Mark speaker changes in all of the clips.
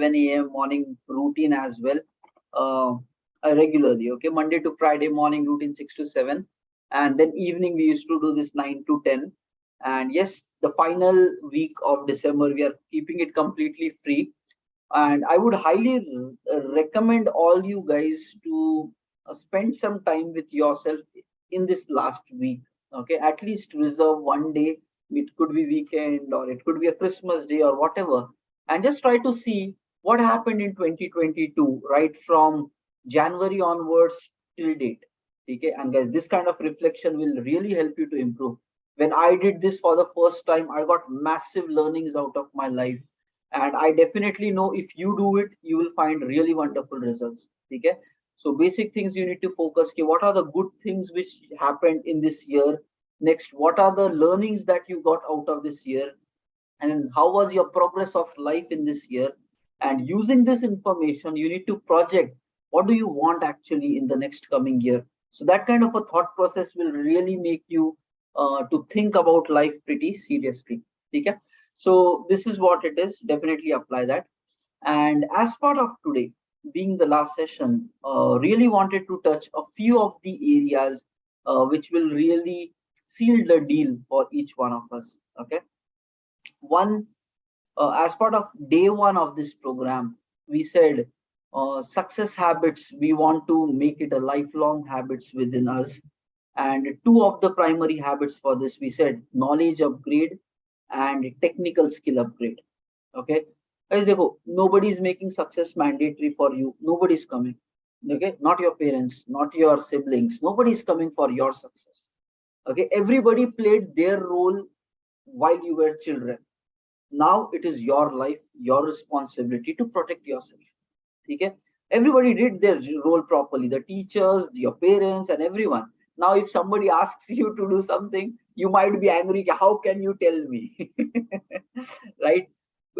Speaker 1: 7 a.m. morning routine as well, uh, regularly. Okay, Monday to Friday morning routine 6 to 7, and then evening we used to do this 9 to 10. And yes, the final week of December we are keeping it completely free, and I would highly recommend all you guys to spend some time with yourself in this last week. Okay, at least reserve one day. It could be weekend or it could be a Christmas day or whatever, and just try to see what happened in 2022 right from January onwards till date. Okay, and guys, this kind of reflection will really help you to improve. When I did this for the first time, I got massive learnings out of my life, and I definitely know if you do it you will find really wonderful results. Okay, so basic things you need to focus. Okay, what are the good things which happened in this year? Next, what are the learnings that you got out of this year? And how was your progress of life in this year? And using this information you need to project what do you want actually in the next coming year. So that kind of a thought process will really make you to think about life pretty seriously. Okay, so this is what it is. Definitely apply that. And as part of today being the last session, really wanted to touch a few of the areas which will really seal the deal for each one of us. Okay, one, as part of day one of this program, we said success habits, we want to make it a lifelong habits within us. And two of the primary habits for this, we said knowledge upgrade and technical skill upgrade. Okay, guys, देखो, nobody is making success mandatory for you. Nobody is coming. Okay, not your parents, not your siblings. Nobody is coming for your success. Okay, everybody played their role while you were children. Now it is your life, your responsibility to protect yourself. Okay, everybody did their role properly, the teachers, your parents, and everyone. Now if somebody asks you to do something, you might be angry, how can you tell me? Right,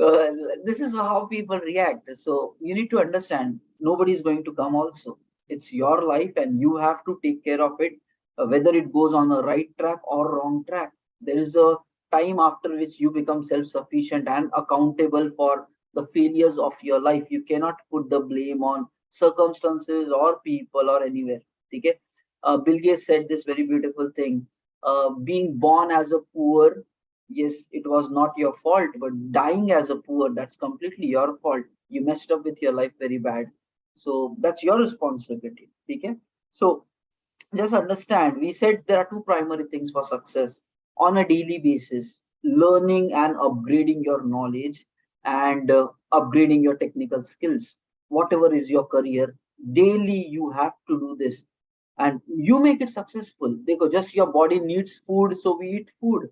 Speaker 1: uh, this is how people react. So you need to understand nobody is going to come also. It's your life and you have to take care of it, whether it goes on the right track or wrong track. There is a time after which you become self-sufficient and accountable for the failures of your life. You cannot put the blame on circumstances or people or anywhere. Okay, Bill Gates said this very beautiful thing, being born as a poor, yes, it was not your fault, but dying as a poor, that's completely your fault. You messed up with your life very bad, so that's your responsibility. Okay, so just understand, we said there are two primary things for success on a daily basis: learning and upgrading your knowledge, and upgrading your technical skills. Whatever is your career, daily you have to do this, and you make it successful. Because just your body needs food, so we eat food.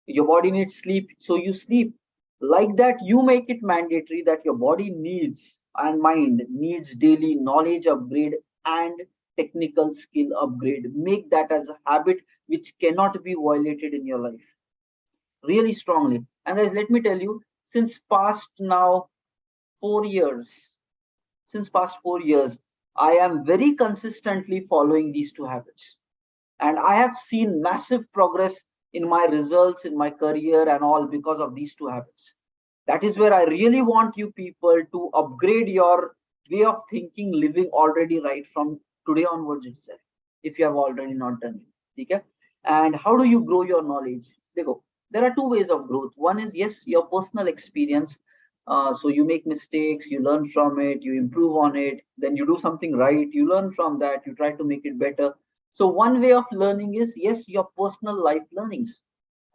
Speaker 1: Your body needs sleep, so you sleep. Like that, you make it mandatory that your body needs and mind needs daily knowledge upgrade and technical skill upgrade. Make that as a habit which cannot be violated in your life really strongly. And guys, let me tell you, since past now 4 years, since past 4 years, I am very consistently following these two habits, and I have seen massive progress in my results, in my career, and all because of these two habits. That is where I really want you people to upgrade your way of thinking, living already right from today onwards itself, if you have already not done it. Okay? And how do you grow your knowledge? Dekho, there are two ways of growth. One is, yes, your personal experience. So you make mistakes, you learn from it, you improve on it, then you do something right, you learn from that, you try to make it better. So one way of learning is, yes, your personal life learnings,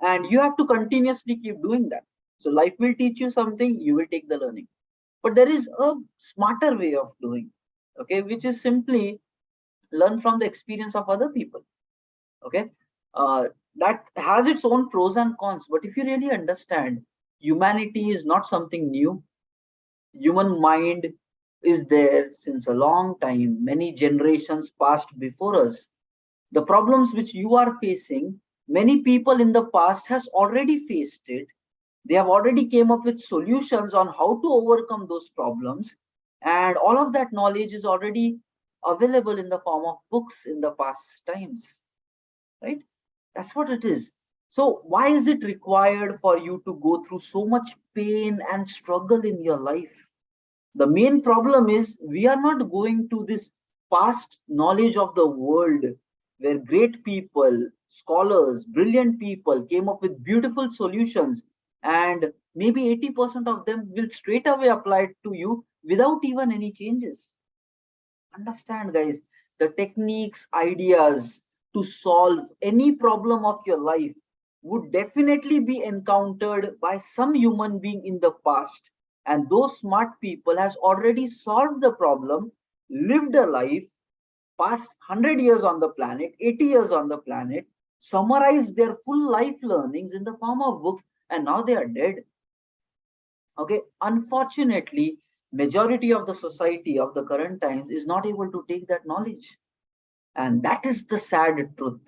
Speaker 1: and you have to continuously keep doing that. So life will teach you something, you will take the learning. But there is a smarter way of doing, okay, which is simply learn from the experience of other people. Okay, uh, that has its own pros and cons. But if you really understand, humanity is not something new. Human mind is there since a long time. Many generations passed before us. The problems which you are facing, many people in the past has already faced it. They have already came up with solutions on how to overcome those problems, and all of that knowledge is already available in the form of books in the past times, right? That's what it is. So why is it required for you to go through so much pain and struggle in your life? The main problem is we are not going to this past knowledge of the world where great people, scholars, brilliant people came up with beautiful solutions, and maybe 80% of them will straight away apply it to you without even any changes. Understand, guys, the techniques, ideas to solve any problem of your life would definitely be encountered by some human being in the past, and those smart people has already solved the problem, lived a life, past 100 years on the planet, 80 years on the planet, summarized their full life learnings in the form of books, and now they are dead. Okay, unfortunately, majority of the society of the current times is not able to take that knowledge, and that is the sad truth.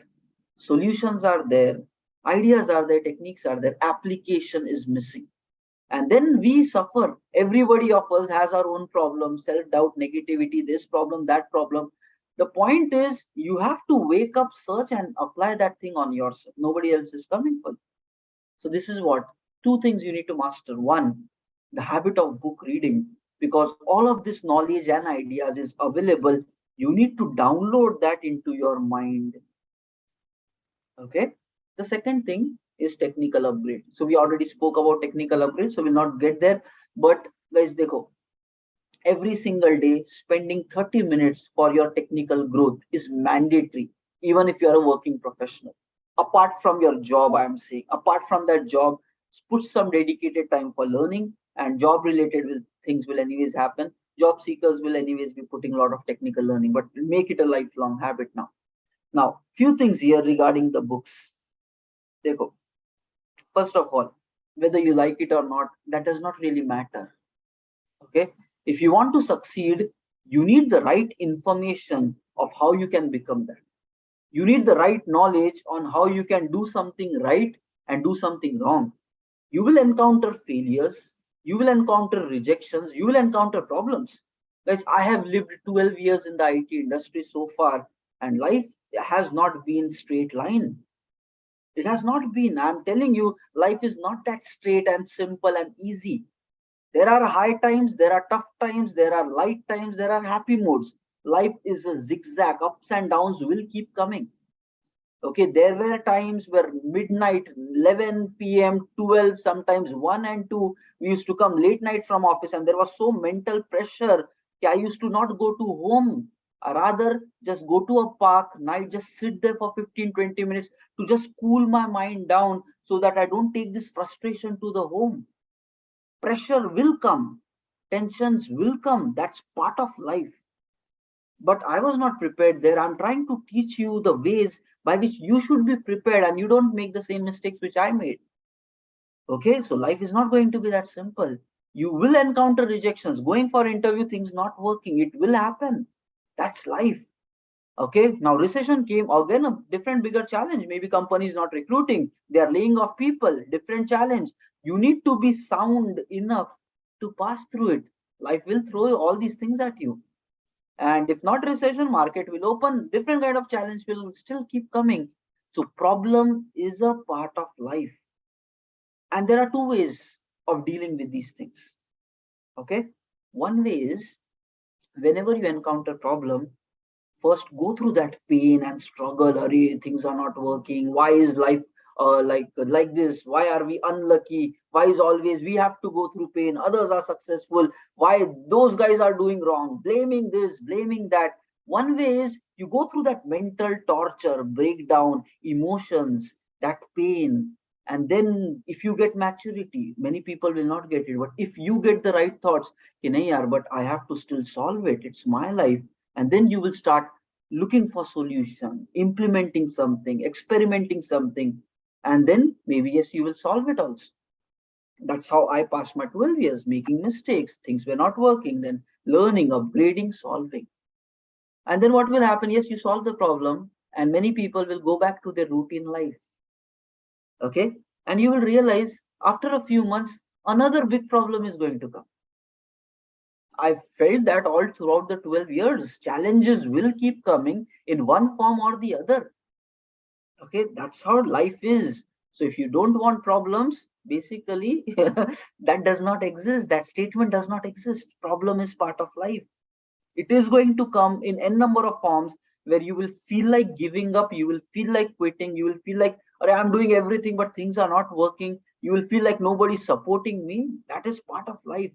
Speaker 1: Solutions are there, ideas are there, techniques are there, application is missing, and then we suffer. Everybody of us has our own problems, self-doubt, negativity, this problem, that problem. The point is you have to wake up, search, and apply that thing on yourself. Nobody else is coming for you. So this is what two things you need to master. One, the habit of book reading, because all of this knowledge and ideas is available. You need to download that into your mind. Okay. The second thing is technical upgrade. So we already spoke about technical upgrade, so we'll not get there. But guys, dekho, every single day spending 30 minutes for your technical growth is mandatory, even if you're a working professional. Apart from your job, I am saying, apart from that job, put some dedicated time for learning, and job related things will anyways happen. Job seekers will anyways be putting a lot of technical learning, but make it a lifelong habit now. Now, few things here regarding the books. Dekho, first of all, whether you like it or not, that does not really matter. Okay, if you want to succeed, you need the right information of how you can become that. You need the right knowledge on how you can do something right and do something wrong. You will encounter failures, you will encounter rejections, you will encounter problems. Guys, I have lived 12 years in the IT industry so far, and life has not been straight line. It has not been. I'm telling you, life is not that straight and simple and easy. There are high times, there are tough times, there are light times, there are happy moods. Life is a zigzag, ups and downs will keep coming. Okay, there were times where midnight, 11 p.m., 12, sometimes 1 and 2, we used to come late night from office, and there was so mental pressure. I used to not go to home. I rather just go to a park, night, just sit there for 15, 20 minutes to just cool my mind down so that I don't take this frustration to the home. Pressure will come, tensions will come. That's part of life. But I was not prepared there. I'm trying to teach you the ways by which you should be prepared and you don't make the same mistakes which I made. Okay, so life is not going to be that simple. You will encounter rejections, going for interview, things not working. It will happen. That's life. Okay, now recession came, again a different bigger challenge. Maybe companies not recruiting, they are laying off people, different challenge. You need to be sound enough to pass through it. Life will throw all these things at you, and if not recession, market will open, different kind of challenge will still keep coming. So problem is a part of life, and there are two ways of dealing with these things. Okay, one way is, whenever you encounter problem, first go through that pain and struggle. Array, things are not working, why is life like this, why are we unlucky, why is always we have to go through pain, others are successful, why those guys are doing wrong, blaming this, blaming that. One way is you go through that mental torture, breakdown, emotions, that pain, and then if you get maturity, many people will not get it, but if you get the right thoughts, nahi yaar, but I have to still solve it, it's my life, and then you will start looking for solution, implementing something, experimenting something, and then maybe yes, you will solve it also. That's how I passed my 12 years, making mistakes, things were not working, then learning, upgrading, solving. And then what will happen? Yes, you solve the problem, and many people will go back to their routine life. Okay, and you will realize after a few months another big problem is going to come. I felt that all throughout the 12 years, challenges will keep coming in one form or the other. Okay, that's how life is. So if you don't want problems, Basically, that does not exist. That statement does not exist. Problem is part of life. It is going to come in n number of forms where you will feel like giving up, you will feel like quitting, you will feel like, I'm doing everything, but things are not working. You will feel like nobody's supporting me. That is part of life.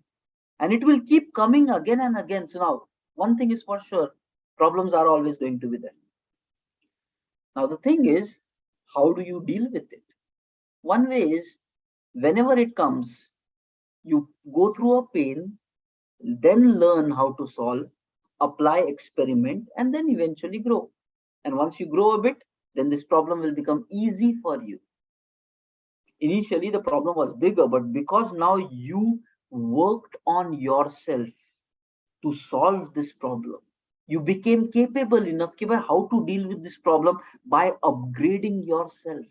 Speaker 1: And it will keep coming again and again. So now, one thing is for sure, problems are always going to be there. Now, the thing is, how do you deal with it? One way is, whenever it comes, you go through a pain, then learn how to solve, apply, experiment, and then eventually grow. And once you grow a bit, then this problem will become easy for you. Initially, the problem was bigger, but because now you worked on yourself to solve this problem, you became capable enough how to deal with this problem by upgrading yourself.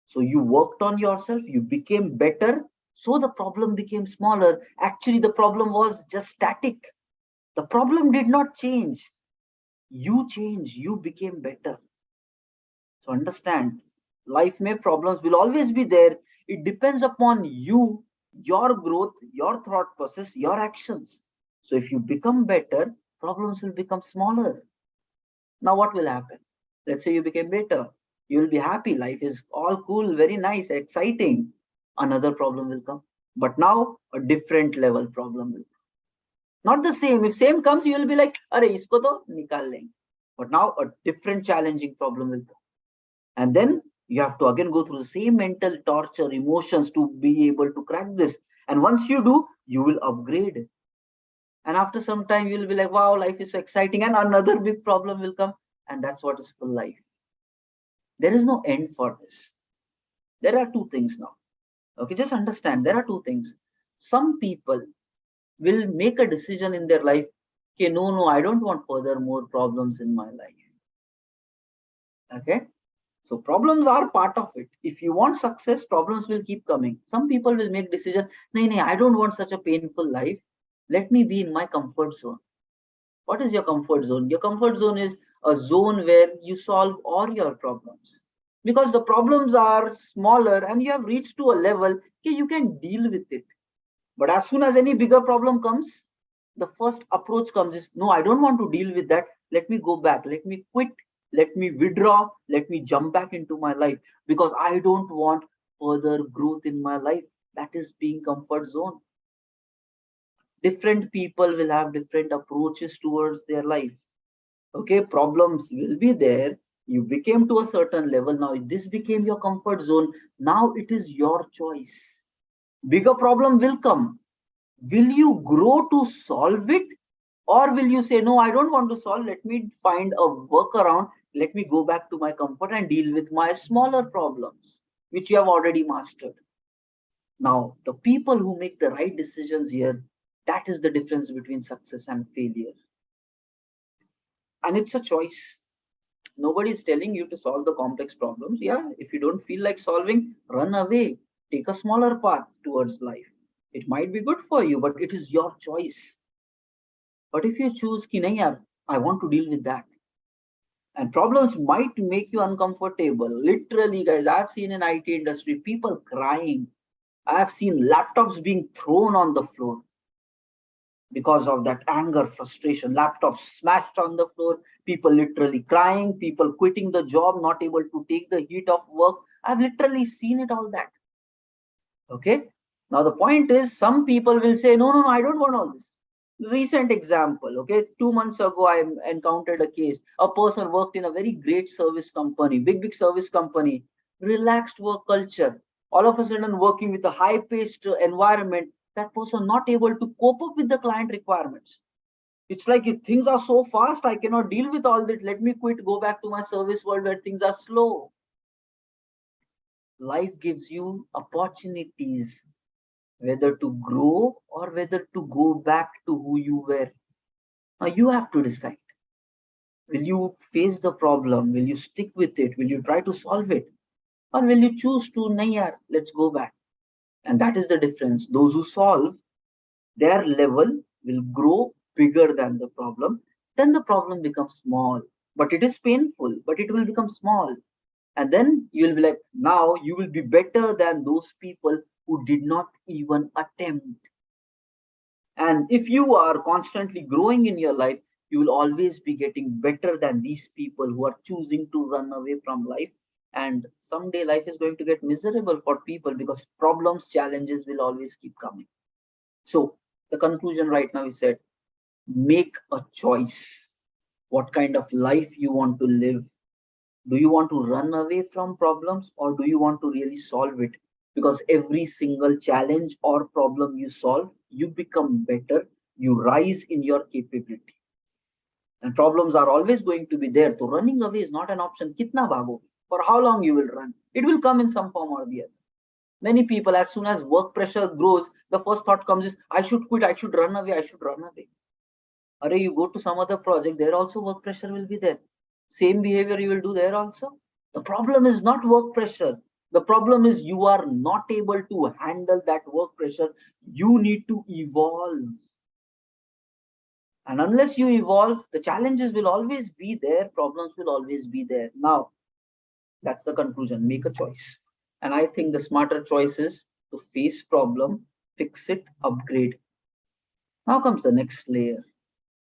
Speaker 1: So you worked on yourself, you became better, so the problem became smaller. Actually, the problem was just static. The problem did not change. You changed, you became better. So understand, life may problems will always be there. It depends upon you, your growth, your thought process, your actions. So if you become better, problems will become smaller. Now what will happen? Let's say you became better. You will be happy. Life is all cool, very nice, exciting. Another problem will come. But now a different level problem will come. Not the same. If same comes, you will be like, "Arey, isko to nikal lenge." But now a different challenging problem will come. And then you have to again go through the same mental torture, emotions to be able to crack this. And once you do, you will upgrade. And after some time, you'll be like, wow, life is so exciting. And another big problem will come. And that's what is full life. There is no end for this. There are two things now. Okay, just understand there are two things. Some people will make a decision in their life. Okay, no, I don't want further more problems in my life. Okay, so problems are part of it. If you want success, problems will keep coming. Some people will make decision. No, I don't want such a painful life. Let me be in my comfort zone. What is your comfort zone? Your comfort zone is a zone where you solve all your problems. Because the problems are smaller and you have reached to a level, okay, you can deal with it. But as soon as any bigger problem comes, the first approach comes is, no, I don't want to deal with that. Let me go back. Let me quit. Let me withdraw. Let me jump back into my life because I don't want further growth in my life. That is being comfort zone. Different people will have different approaches towards their life. Okay, problems will be there. You became to a certain level. Now this became your comfort zone. Now it is your choice. Bigger problem will come. Will you grow to solve it, or will you say, no, I don't want to solve, let me find a workaround, let me go back to my comfort and deal with my smaller problems which you have already mastered. Now the people who make the right decisions here, that is the difference between success and failure. And it's a choice. Nobody is telling you to solve the complex problems. Yeah, if you don't feel like solving, run away, take a smaller path towards life. It might be good for you, but it is your choice. But if you choose ki nahi yaar, I want to deal with that, and problems might make you uncomfortable. Literally, guys, I've seen in IT industry people crying. I've seen laptops being thrown on the floor because of that anger, frustration. Laptops smashed on the floor, people literally crying, people quitting the job, not able to take the heat of work. I've literally seen it all that. Okay. Now the point is, some people will say, no, I don't want all this. Recent example, okay, 2 months ago I encountered a case. A person worked in a very great service company, big service company, relaxed work culture. All of a sudden, working with a high-paced environment, that person not able to cope up with the client requirements. It's like, if things are so fast, I cannot deal with all that. Let me quit, go back to my service world where things are slow. Life gives you opportunities, whether to grow or whether to go back to who you were. Now you have to decide. Will you face the problem? Will you stick with it? Will you try to solve it? Or will you choose to, nahi yaar, let's go back? And that is the difference. Those who solve, their level will grow bigger than the problem. Then the problem becomes small. But it is painful, but it will become small. And then you will be like, now you will be better than those people who did not even attempt. And if you are constantly growing in your life, you will always be getting better than these people who are choosing to run away from life. And someday life is going to get miserable for people because problems, challenges will always keep coming. So the conclusion right now is that make a choice. What kind of life you want to live? Do you want to run away from problems or do you want to really solve it? Because every single challenge or problem you solve, you become better, you rise in your capability. And problems are always going to be there. So running away is not an option. Kitna bhago? For how long you will run? It will come in some form or the other. Many people, as soon as work pressure grows, the first thought comes is, I should quit, I should run away, I should run away. Or you go to some other project, there also work pressure will be there. Same behavior you will do there also. The problem is not work pressure. The problem is you are not able to handle that work pressure. You need to evolve. And unless you evolve, the challenges will always be there, problems will always be there. Now, that's the conclusion. Make a choice. And I think the smarter choice is to face problem, fix it, upgrade. Now comes the next layer.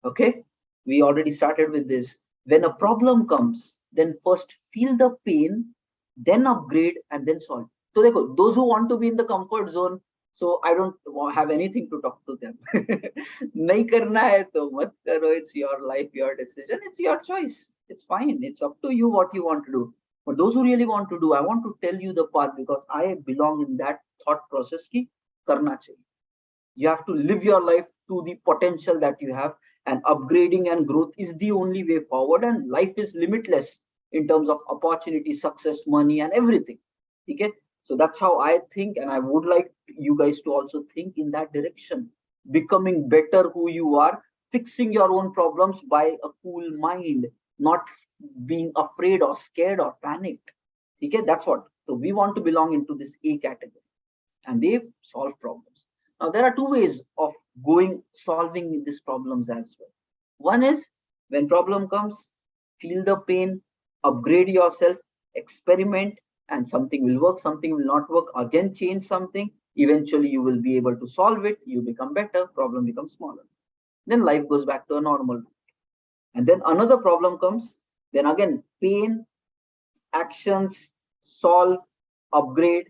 Speaker 1: Okay, we already started with this. When a problem comes, then first feel the pain, then upgrade, and then solve. So those who want to be in the comfort zone, so I don't have anything to talk to them. Nahi karna hai to mat karo. It's your life, your decision. It's your choice. It's fine. It's up to you what you want to do. But those who really want to do, I want to tell you the path because I belong in that thought process ki karna chahiye. You have to live your life to the potential that you have, and upgrading and growth is the only way forward, and life is limitless in terms of opportunity, success, money, and everything. Okay, so that's how I think, and I would like you guys to also think in that direction, becoming better who you are, fixing your own problems by a cool mind, not being afraid or scared or panicked. Okay, that's what. So we want to belong into this A category, and they solve problems. Now there are two ways of solving these problems as well. One is when problem comes, feel the pain, upgrade yourself, experiment, and something will work, something will not work. Again, change something. Eventually, you will be able to solve it. You become better. Problem becomes smaller. Then life goes back to a normal. And then another problem comes. Then again, pain, actions, solve, upgrade,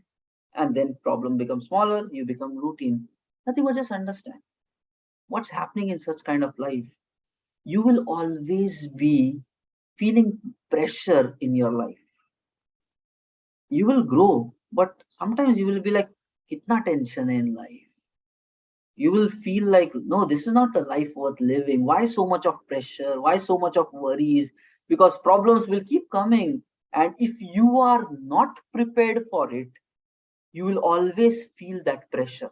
Speaker 1: and then problem becomes smaller. You become routine. Nothing but just understand what's happening in such kind of life. You will always be feeling pressure in your life. You will grow, but sometimes you will be like, kitna tension in life. You will feel like, no, this is not a life worth living. Why so much of pressure? Why so much of worries? Because problems will keep coming. And if you are not prepared for it, you will always feel that pressure.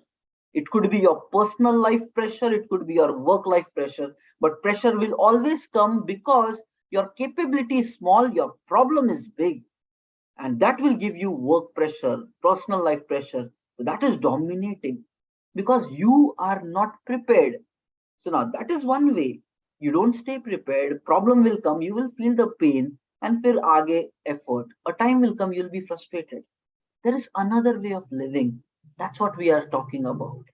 Speaker 1: It could be your personal life pressure, it could be your work life pressure, but pressure will always come because your capability is small, your problem is big, and that will give you work pressure, personal life pressure. So that is dominating because you are not prepared. So now that is one way. You don't stay prepared, problem will come, you will feel the pain, and fir aage effort. A time will come, you'll be frustrated. There is another way of living. That's what we are talking about.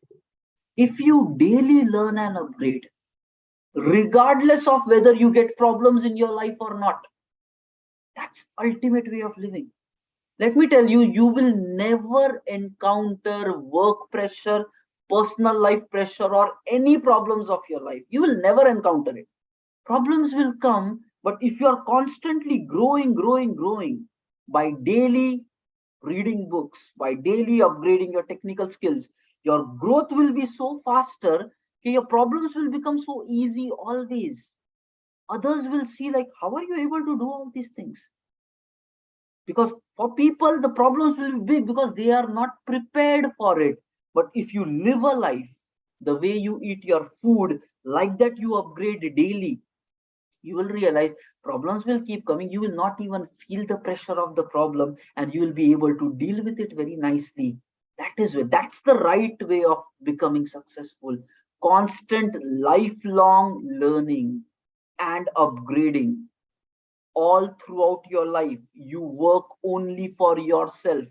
Speaker 1: If you daily learn and upgrade, regardless of whether you get problems in your life or not, that's ultimate way of living. Let me tell you, you will never encounter work pressure, personal life pressure, or any problems of your life. You will never encounter it. Problems will come, but if you are constantly growing by daily reading books, by daily upgrading your technical skills, your growth will be so faster that your problems will become so easy always. Others will see like, how are you able to do all these things? Because for people, the problems will be big because they are not prepared for it. But if you live a life, the way you eat your food, like that you upgrade daily, you will realize problems will keep coming. You will not even feel the pressure of the problem, and you will be able to deal with it very nicely. That's the right way of becoming successful. Constant lifelong learning and upgrading. all throughout your life, you work only for yourself,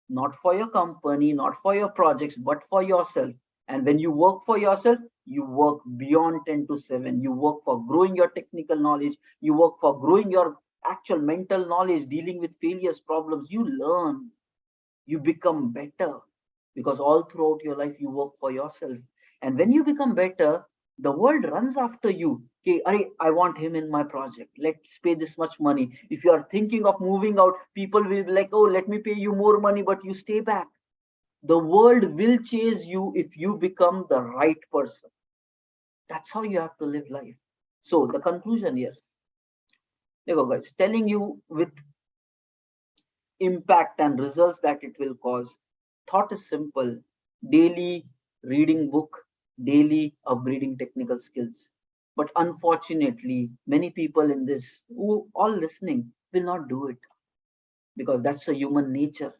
Speaker 1: not for your company, not for your projects, but for yourself. And when you work for yourself, you work beyond 10 to 7. You work for growing your technical knowledge, you work for growing your actual mental knowledge, dealing with failures, problems. You learn, you become better, because all throughout your life you work for yourself. And when you become better, the world runs after you. Okay, I want him in my project, let's pay this much money. If you are thinking of moving out, people will be like, oh, let me pay you more money, but you stay back. The world will chase you if you become the right person. That's how you have to live life. So the conclusion here, there you go, guys, telling you with impact and results that it will cause. Thought is simple: daily reading book, daily upgrading technical skills. But unfortunately, many people in this who all listening will not do it, because that's a human nature.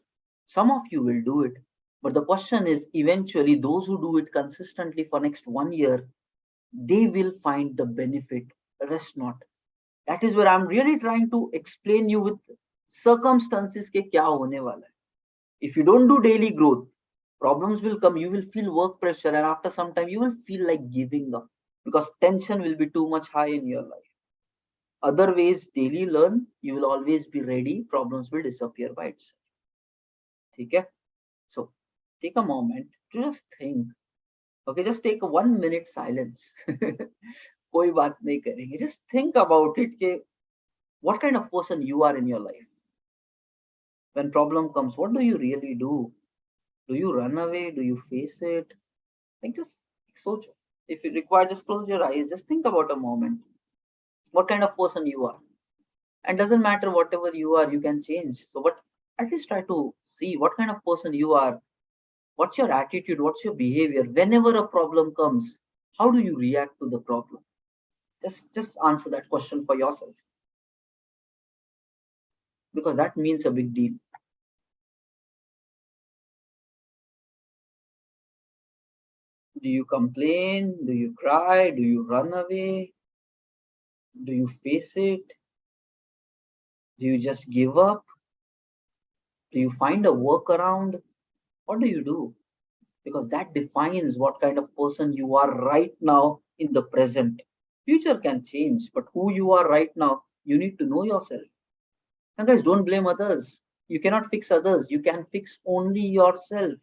Speaker 1: Some of you will do it, but the question is, eventually those who do it consistently for next 1 year, they will find the benefit, rest not. That is where I'm really trying to explain you with circumstances ke kya hone wala hai. If you don't do daily growth, problems will come. You will feel work pressure, and after some time, you will feel like giving up, because tension will be too much high in your life. Other ways, daily learn, you will always be ready. Problems will disappear by itself. Okay? So take a moment to just think. Okay, just take a 1 minute silence. कोई बात नहीं करेंगे. Just think about it. कि what kind of person you are in your life. When problem comes, what do you really do? Do you run away? Do you face it? Like, just so, if you require, just close your eyes. Just think about a moment. What kind of person you are, and doesn't matter whatever you are, you can change. So, but at least try to see what kind of person you are. What's your attitude? What's your behavior? Whenever a problem comes, how do you react to the problem? Just answer that question for yourself, because that means a big deal. Do you complain? Do you cry? Do you run away? Do you face it? Do you just give up? Do you find a workaround? What do you do? Because that defines what kind of person you are right now in the present. Future can change, but who you are right now, you need to know yourself. And guys, don't blame others. You cannot fix others. You can fix only yourself.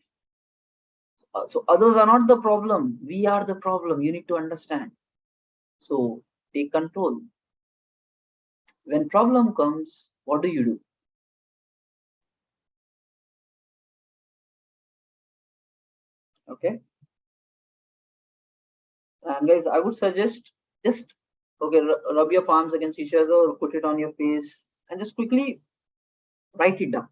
Speaker 1: So others are not the problem. We are the problem. You need to understand. So take control. When problem comes, what do you do? Okay. And guys, I would suggest, just okay, rub your palms against each other, or put it on your face, and just quickly write it down.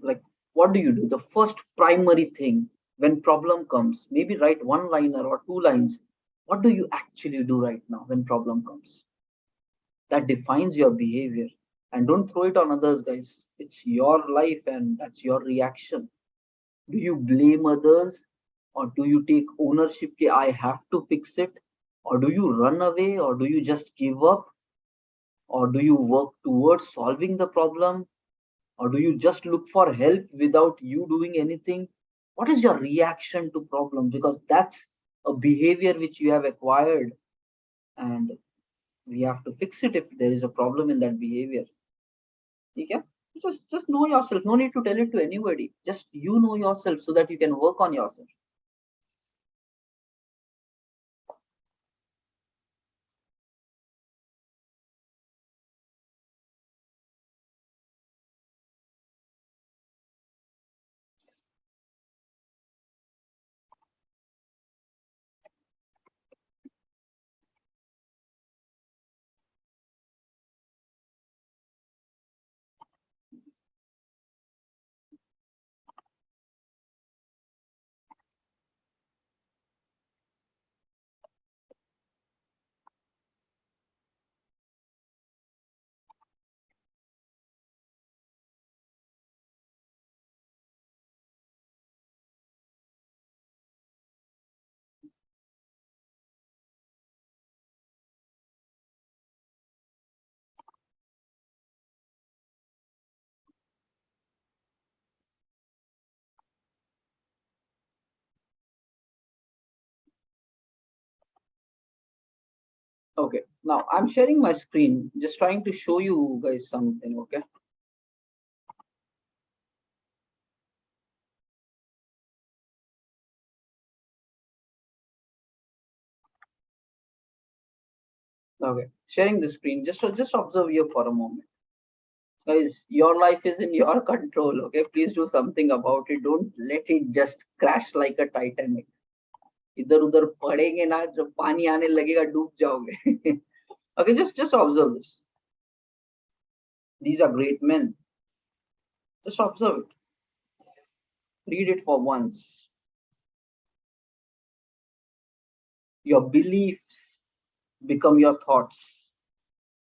Speaker 1: Like, what do you do? The first primary thing when problem comes, maybe write one liner or two lines. What do you actually do right now when problem comes? That defines your behavior. And don't throw it on others, guys. It's your life, and that's your reaction. Do you blame others, or do you take ownership? I have to fix it. Or do you run away, or do you just give up, or do you work towards solving the problem, or do you just look for help without you doing anything? What is your reaction to problem? Because that's a behavior which you have acquired, and we have to fix it if there is a problem in that behavior. Okay? Just know yourself. No need to tell it to anybody. Just you know yourself, so that you can work on yourself. Okay, now I'm sharing my screen, just trying to show you guys something. Okay. Okay, sharing the screen. Just observe here for a moment, guys. Your life is in your control. Okay, please do something about it. Don't let it just crash like a Titanic. इधर उधर पड़ेंगे ना, जब पानी आने लगेगा डूब जाओगे. Okay, just observe this. These are great men. Just observe it. Read it for once. Your beliefs become your thoughts.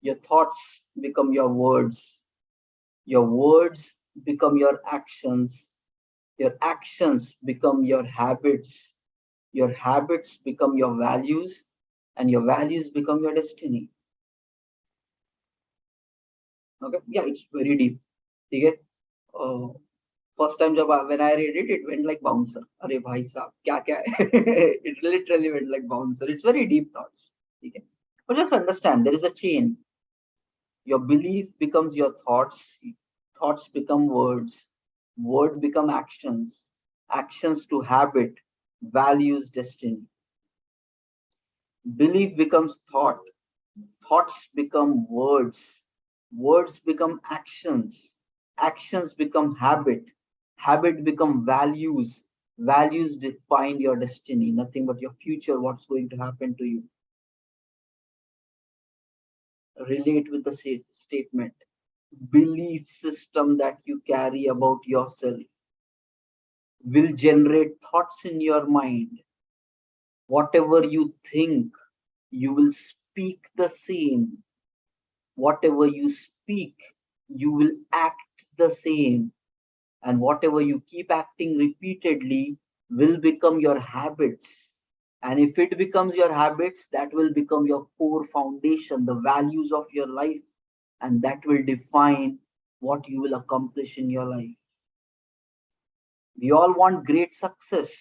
Speaker 1: Your thoughts become your words. Your words become your actions. Your actions become your habits. Your habits become your values. And your values become your destiny. Okay? Yeah, it's very deep. Okay? First time when I read it, it went like bouncer. Arey bhai sahab, kya kya hai? It literally went like bouncer. It's very deep thoughts. Okay? But just understand there is a chain. Your belief becomes your thoughts. Thoughts become words. Word become actions. Actions to habit. Values destiny. Belief becomes thought. Thoughts become words. Words become actions. Actions become habit. Habit become values. Values define your destiny. Nothing but your future, what's going to happen to you. Relate with the statement. Belief system that you carry about yourself will generate thoughts in your mind. Whatever you think, you will speak the same. Whatever you speak, you will act the same. And whatever you keep acting repeatedly will become your habits. And if it becomes your habits, that will become your core foundation, the values of your life, and that will define what you will accomplish in your life. We all want great success,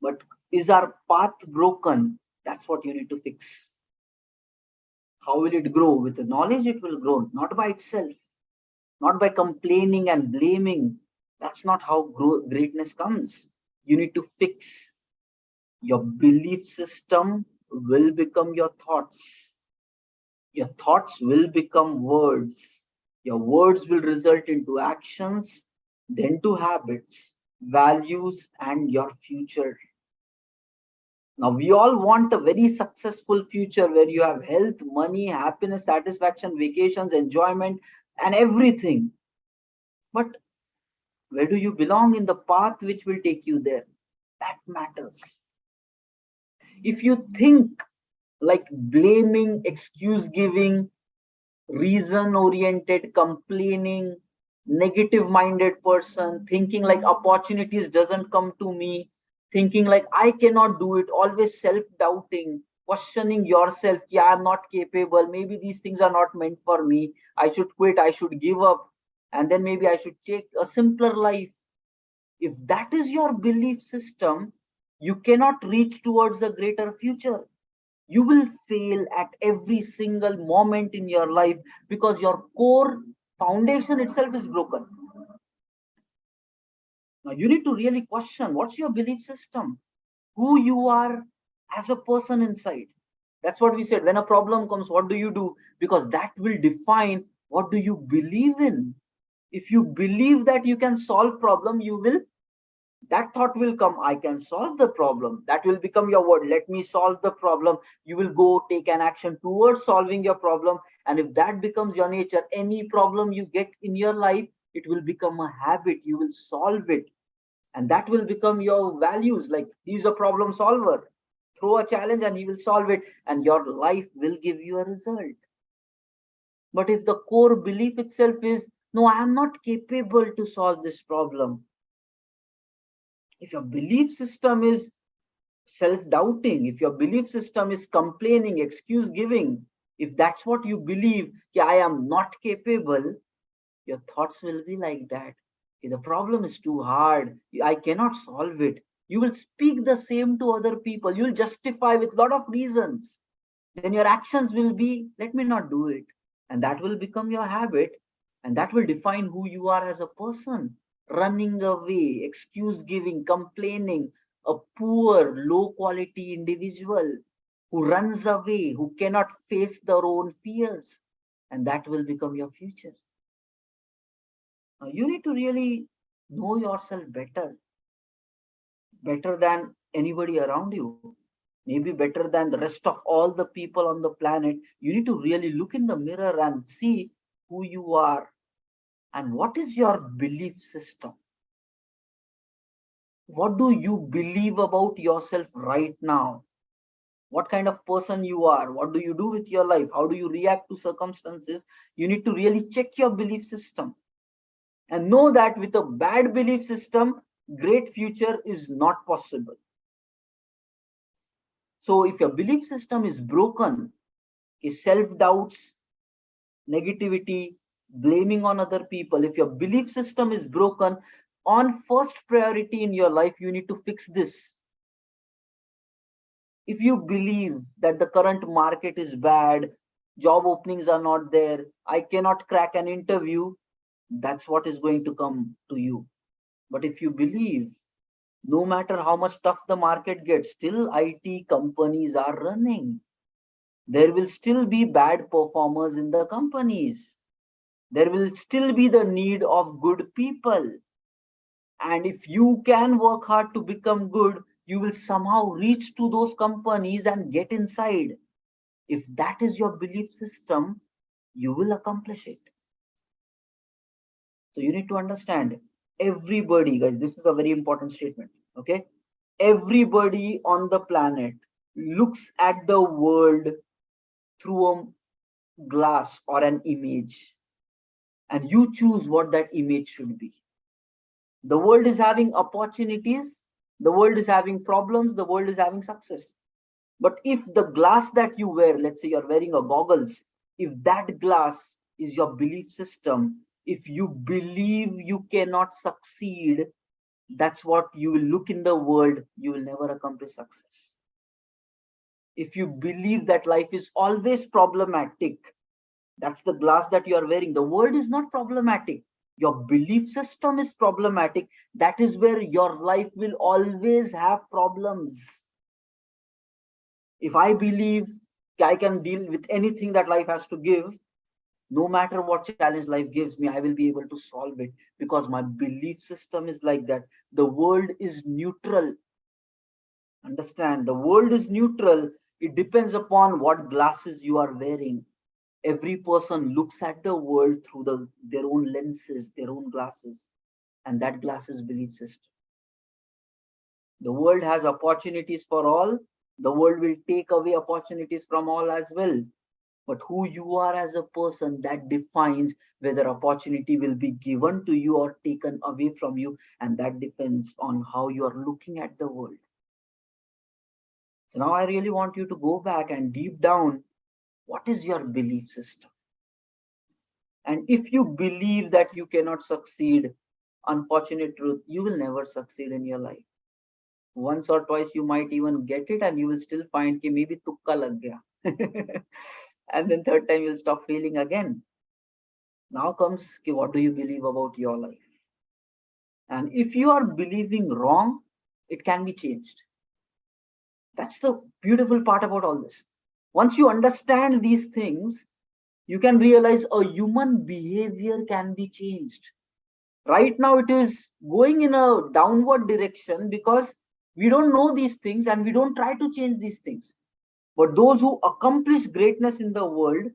Speaker 1: but is our path broken? That's what you need to fix. How will it grow? With the knowledge, it will grow, not by itself, not by complaining and blaming. That's not how greatness comes. You need to fix. Your belief system will become your thoughts. Your thoughts will become words. Your words will result into actions, then to habits, values, and your future. Now, we all want a very successful future where you have health, money, happiness, satisfaction, vacations, enjoyment, and everything. But where do you belong in the path which will take you there? That matters. If you think like blaming, excuse giving, reason oriented, complaining, negative minded person, thinking like opportunities doesn't come to me, thinking like I cannot do it, always self doubting, questioning yourself, yeah, I'm not capable, maybe these things are not meant for me, I should quit, I should give up, and then maybe I should take a simpler life. If that is your belief system, you cannot reach towards a greater future. You will fail at every single moment in your life because your core foundation itself is broken. Now you need to really question what's your belief system, who you are as a person inside. That's what we said. When a problem comes, what do you do? Because that will define what do you believe in. If you believe that you can solve problem, you will, that thought will come, I can solve the problem. That will become your word, let me solve the problem. You will go take an action towards solving your problem. And if that becomes your nature, any problem you get in your life, it will become a habit, you will solve it. And that will become your values, like he's a problem solver, throw a challenge and he will solve it, and your life will give you a result. But if the core belief itself is, no, I am not capable to solve this problem, if your belief system is self-doubting, if your belief system is complaining, excuse giving, if that's what you believe, yeah, I am not capable, your thoughts will be like that. The problem is too hard, I cannot solve it. You will speak the same to other people, you'll justify with a lot of reasons. then your actions will be, let me not do it. And that will become your habit. And that will define who you are as a person. Running away, excuse giving, complaining, a poor, low quality individual who runs away, who cannot face their own fears. And that will become your future. You need to really know yourself better than anybody around you, maybe better than the rest of all the people on the planet. You need to really look in the mirror and see who you are and what is your belief system. What do you believe about yourself right now? What kind of person you are? What do you do with your life? How do you react to circumstances? You need to really check your belief system and know that with a bad belief system, great future is not possible. So if your belief system is broken, is self-doubts, negativity, blaming on other people, if your belief system is broken, on first priority in your life, you need to fix this. If you believe that the current market is bad, job openings are not there, I cannot crack an interview, that's what is going to come to you. But if you believe, no matter how much tough the market gets, still IT companies are running. There will still be bad performers in the companies. There will still be the need of good people. And if you can work hard to become good, you will somehow reach to those companies and get inside. If that is your belief system, you will accomplish it. So you need to understand, everybody, guys, this is a very important statement. Okay, everybody on the planet looks at the world through a glass or an image, and you choose what that image should be. The world is having opportunities, the world is having problems, the world is having success. But if the glass that you wear, let's say you're wearing a goggles, if that glass is your belief system, if you believe you cannot succeed, that's what you will look in the world, you will never accomplish success. If you believe that life is always problematic, that's the glass that you are wearing. The world is not problematic. Your belief system is problematic. That is where your life will always have problems. If I believe I can deal with anything that life has to give, no matter what challenge life gives me, I will be able to solve it because my belief system is like that. The world is neutral. Understand, the world is neutral. It depends upon what glasses you are wearing. Every person looks at the world through their own lenses, their own glasses, and that glass is belief system. The world has opportunities for all. The world will take away opportunities from all as well. But who you are as a person, that defines whether opportunity will be given to you or taken away from you, and that depends on how you are looking at the world. So now I really want you to go back and deep down, what is your belief system? And if you believe that you cannot succeed, unfortunate truth, you will never succeed in your life. Once or twice you might even get it and you will still find that maybe tukka lag gaya. And then third time you'll stop feeling again. Now comes what do you believe about your life? And if you are believing wrong, it can be changed. That's the beautiful part about all this. Once you understand these things, you can realize a human behavior can be changed. Right now it is going in a downward direction because we don't know these things and we don't try to change these things. But those who accomplish greatness in the world,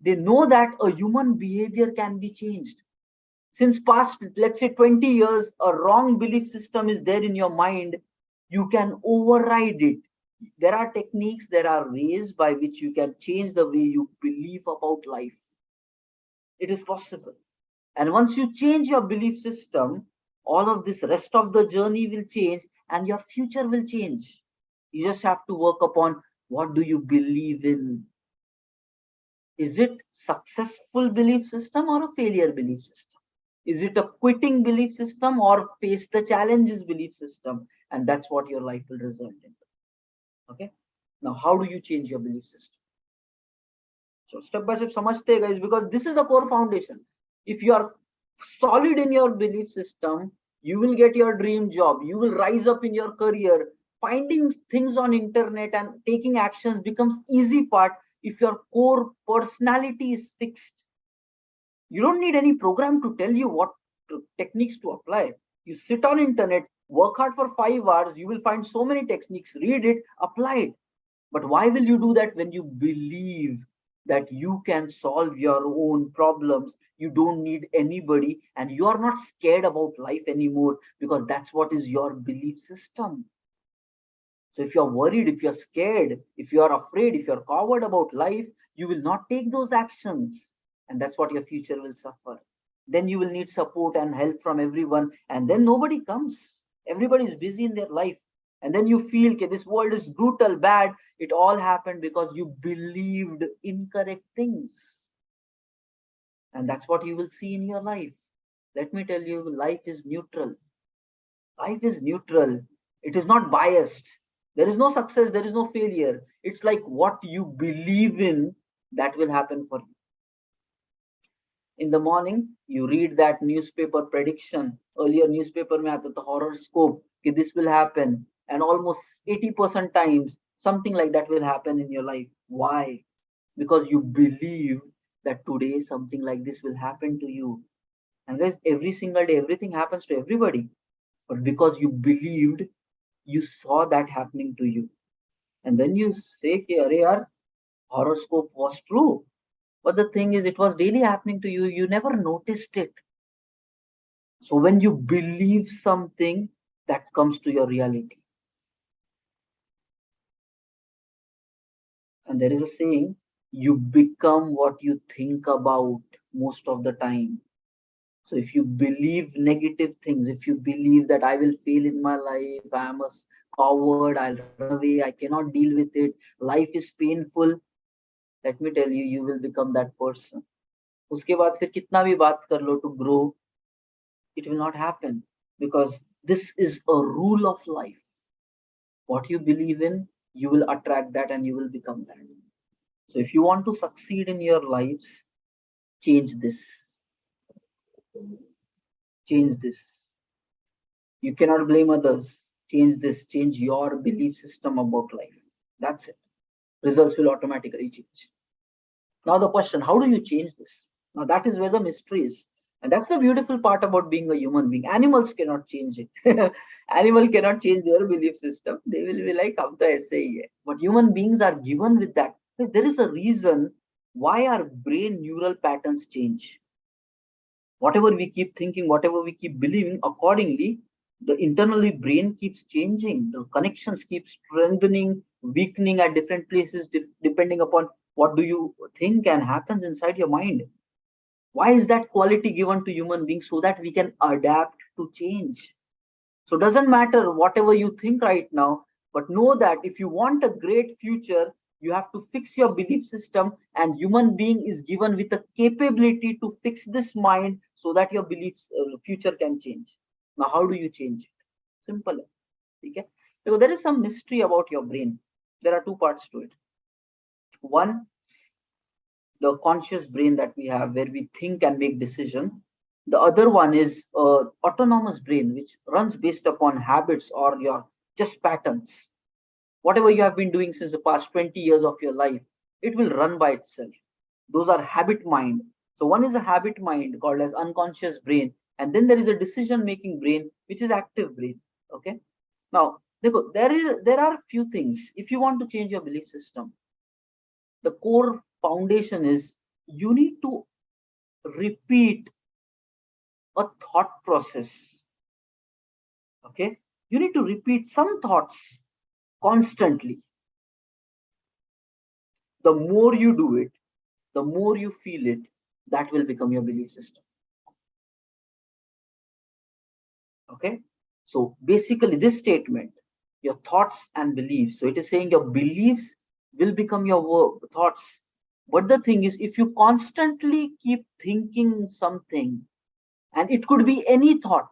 Speaker 1: they know that a human behavior can be changed. Since past, let's say 20 years, a wrong belief system is there in your mind, you can override it. There are techniques, there are ways by which you can change the way you believe about life. It is possible. And once you change your belief system, all of this rest of the journey will change and your future will change. You just have to work upon what do you believe in. Is it successful belief system or a failure belief system? Is it a quitting belief system or face the challenges belief system? And that's what your life will result in. Okay. Now, how do you change your belief system? So step by step समझते हैं guys, because this is the core foundation. If you are solid in your belief system, you will get your dream job, you will rise up in your career. Finding things on internet and taking actions becomes easy part if your core personality is fixed. You don't need any program to tell you what techniques to apply. You sit on internet, work hard for 5 hours, you will find so many techniques, read it, apply it. But why will you do that? When you believe that you can solve your own problems, you don't need anybody, and you are not scared about life anymore, because that's what is your belief system. So if you're worried, if you're scared, if you're afraid, if you're coward about life, you will not take those actions. And that's what your future will suffer. Then you will need support and help from everyone. And then nobody comes. Everybody is busy in their life. And then you feel, okay, this world is brutal, bad. It all happened because you believed incorrect things. And that's what you will see in your life. Let me tell you, life is neutral. Life is neutral. It is not biased. There is no success, there is no failure. It's like what you believe in, that will happen for you. In the morning, you read that newspaper prediction. Earlier newspaper mein aata tha horoscope कि this will happen, and almost 80% times something like that will happen in your life. Why? Because you believe that today something like this will happen to you. And guys, every single day everything happens to everybody, but because you believed, you saw that happening to you, and then you say कि अरे यार, horoscope was true. But the thing is, it was daily happening to you, you never noticed it. So when you believe something, that comes to your reality. And there is a saying, you become what you think about most of the time. So if you believe negative things, if you believe that I will fail in my life, I am a coward, I'll run away, I cannot deal with it, life is painful, let me tell you, you will become that person. उसके बाद फिर कितना भी बात कर लो to grow, it will not happen, because this is a rule of life. What you believe in, you will attract that and you will become that. So if you want to succeed in your lives, change this. Change this. You cannot blame others. Change this. Change your belief system about life. That's it. Results will automatically change. Now the question, how do you change this? Now that is where the mystery is. And that's the beautiful part about being a human being. Animals cannot change it. Animal cannot change their belief system. They will be like, "Hum to aise hi hai." But human beings are given with that. Because there is a reason why our brain neural patterns change. Whatever we keep thinking, whatever we keep believing, accordingly, the internally brain keeps changing. The connections keep strengthening, weakening at different places, depending upon what do you think and happens inside your mind. Why is that quality given to human beings? So that we can adapt to change. So it doesn't matter whatever you think right now, but know that if you want a great future, you have to fix your belief system, and human being is given with the capability to fix this mind so that your beliefs future can change. Now how do you change it? Simple. Okay, so there is some mystery about your brain. There are two parts to it. One, the conscious brain that we have, where we think and make decision. The other one is autonomous brain, which runs based upon habits or your just patterns. Whatever you have been doing since the past 20 years of your life, it will run by itself. Those are habit mind. So one is a habit mind called as unconscious brain, and then there is a decision making brain, which is active brain. Okay, now there are few things. If you want to change your belief system, the core foundation is you need to repeat a thought process. Okay, you need to repeat some thoughts constantly. The more you do it, the more you feel it, that will become your belief system. Okay, so basically this statement, your thoughts and beliefs, so it is saying your beliefs will become your thoughts. But the thing is, if you constantly keep thinking something, and it could be any thought,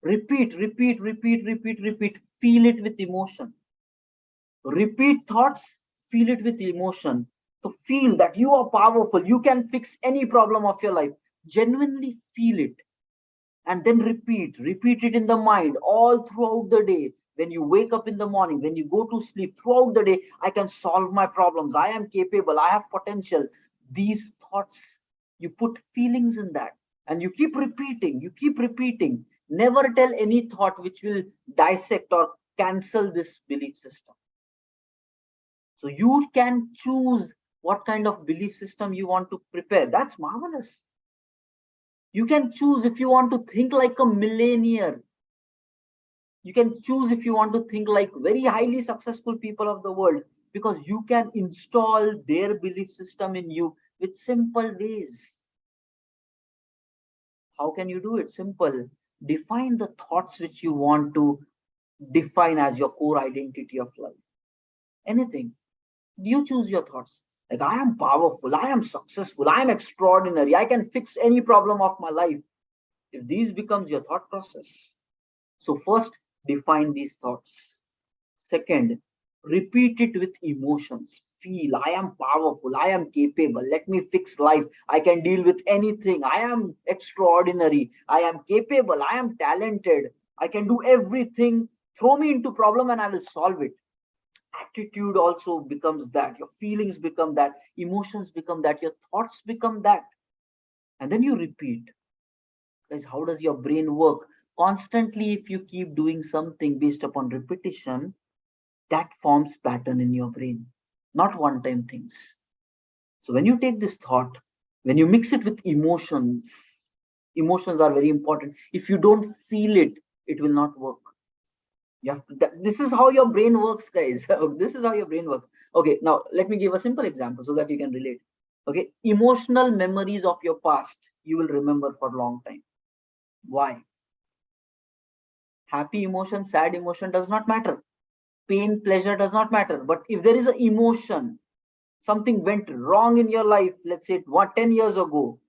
Speaker 1: repeat, feel it with emotion. Repeat thoughts, feel it with emotion. So feel that you are powerful. You can fix any problem of your life. Genuinely feel it, and then repeat it in the mind all throughout the day. When you wake up in the morning, when you go to sleep, throughout the day, I can solve my problems, I am capable, I have potential. These thoughts, you put feelings in that, and you keep repeating. Never tell any thought which will dissect or cancel this belief system. So you can choose what kind of belief system you want to prepare. That's marvelous. You can choose if you want to think like a millionaire. You can choose if you want to think like very highly successful people of the world, because you can install their belief system in you with simple ways. How can you do it? Simple. Define the thoughts which you want to define as your core identity of life. Anything. You choose your thoughts. Like, I am powerful, I am successful, I am extraordinary, I can fix any problem of my life. If these becomes your thought process, so first, define these thoughts. Second, repeat it with emotions. Feel, I am powerful, I am capable, let me fix life, I can deal with anything, I am extraordinary, I am capable, I am talented, I can do everything. Throw me into problem and I will solve it. Attitude also becomes that, your feelings become that, emotions become that, your thoughts become that. And then you repeat. Guys, how does your brain work? Constantly, if you keep doing something based upon repetition, that forms pattern in your brain, not one time things. So when you take this thought, when you mix it with emotions, emotions are very important. If you don't feel it, it will not work. You have to, this is how your brain works, guys. This is how your brain works. Okay, now let me give a simple example so that you can relate. Okay, emotional memories of your past, you will remember for a long time. Why? Happy emotion, sad emotion does not matter. Pain, pleasure does not matter. But if there is an emotion, something went wrong in your life, let's say what 10 years ago,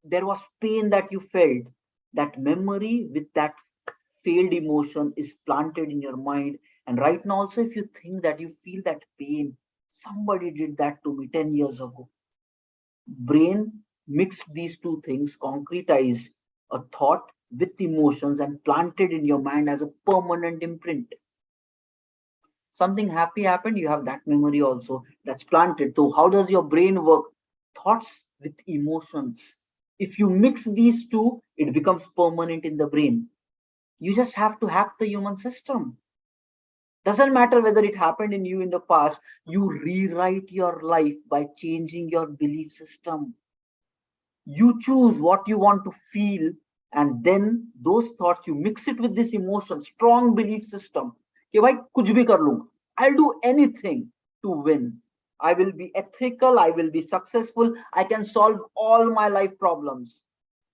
Speaker 1: there was pain that you felt, that memory with that failed emotion is planted in your mind. And right now also, if you think that you feel that pain, somebody did that to me 10 years ago, brain mixed these two things, concretized a thought with emotions and planted in your mind as a permanent imprint. Something happy happened, you have that memory also that's planted. So how does your brain work? Thoughts with emotions, if you mix these two, it becomes permanent in the brain. You just have to hack the human system. Doesn't matter whether it happened in you in the past, you rewrite your life by changing your belief system. You choose what you want to feel, and then those thoughts you mix it with this emotion, strong belief system कि भाई कुछ भी कर लूंगा, I'll do anything to win, I will be ethical, I will be successful, I can solve all my life problems,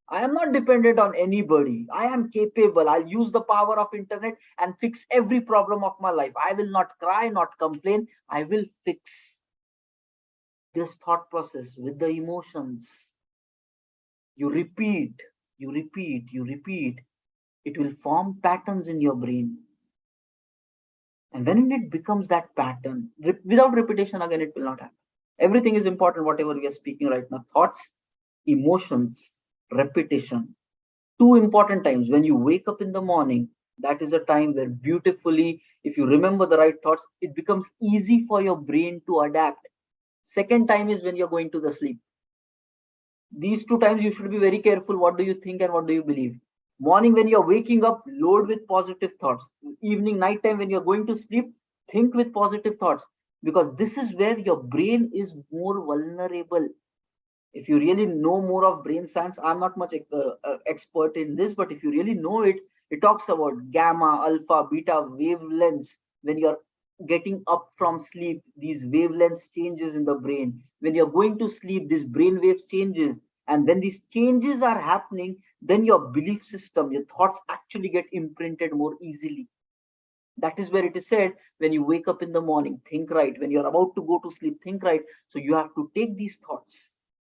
Speaker 1: I am not dependent on anybody, I am capable, I'll use the power of internet and fix every problem of my life, I will not cry, not complain, I will fix. This thought process with the emotions, you repeat, you repeat, it will form patterns in your brain. And when it becomes that pattern, without repetition, again, it will not happen. Everything is important, whatever we are speaking right now. Thoughts, emotions, repetition. Two important times. When you wake up in the morning, that is a time where beautifully, if you remember the right thoughts, it becomes easy for your brain to adapt. Second time is when you're going to the sleep. These two times you should be very careful. What do you think and what do you believe? Morning, when you're waking up, load with positive thoughts. Evening, night time, when you're going to sleep, think with positive thoughts, because this is where your brain is more vulnerable. If you really know more of brain science, I'm not much expert in this, but if you really know it, it talks about gamma, alpha, beta wavelengths. When you're getting up from sleep, these wavelengths changes in the brain. When you're going to sleep, this brain waves changes, and when these changes are happening, then your belief system, your thoughts actually get imprinted more easily. That is where it is said, when you wake up in the morning, think right. When you're about to go to sleep, think right. So you have to take these thoughts,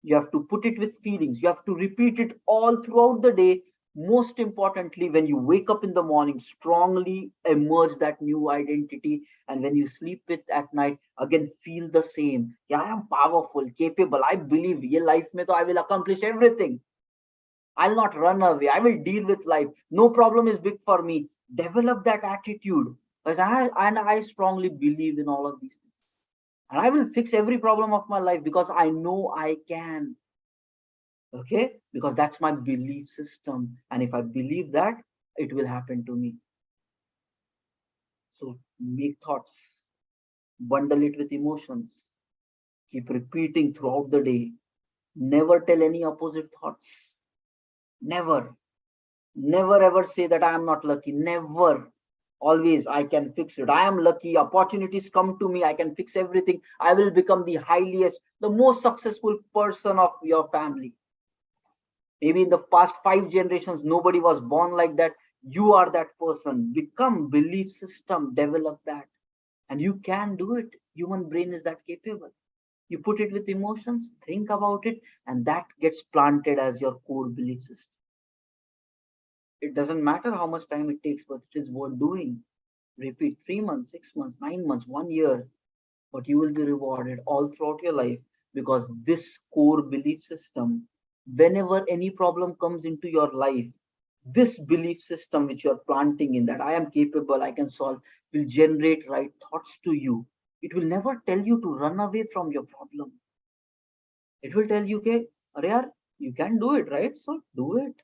Speaker 1: you have to put it with feelings, you have to repeat it all throughout the day. Most importantly, when you wake up in the morning, strongly emerge that new identity. And when you sleep it at night, again, feel the same. Yeah, I am powerful, capable. I believe ye life mein to I will accomplish everything. I'll not run away. I will deal with life. No problem is big for me. Develop that attitude. Because I strongly believe in all of these things. And I will fix every problem of my life because I know I can. Okay, because that's my belief system, and if I believe that, it will happen to me. So make thoughts, bundle it with emotions, keep repeating throughout the day. Never tell any opposite thoughts. Never ever say that I am not lucky. Never. Always I can fix it. I am lucky. Opportunities come to me. I can fix everything. I will become the highest, the most successful person of your family. Maybe in the past 5 generations, nobody was born like that. You are that person. Become belief system, develop that. And you can do it. Human brain is that capable. You put it with emotions, think about it, and that gets planted as your core belief system. It doesn't matter how much time it takes, but it is worth doing. Repeat 3 months, 6 months, 9 months, 1 year, but you will be rewarded all throughout your life, because this core belief system, whenever any problem comes into your life, this belief system which you're planting in, that I am capable, I can solve, will generate right thoughts to you. It will never tell you to run away from your problem. It will tell you, okay, Arey yaar, you can do it, right? So do it.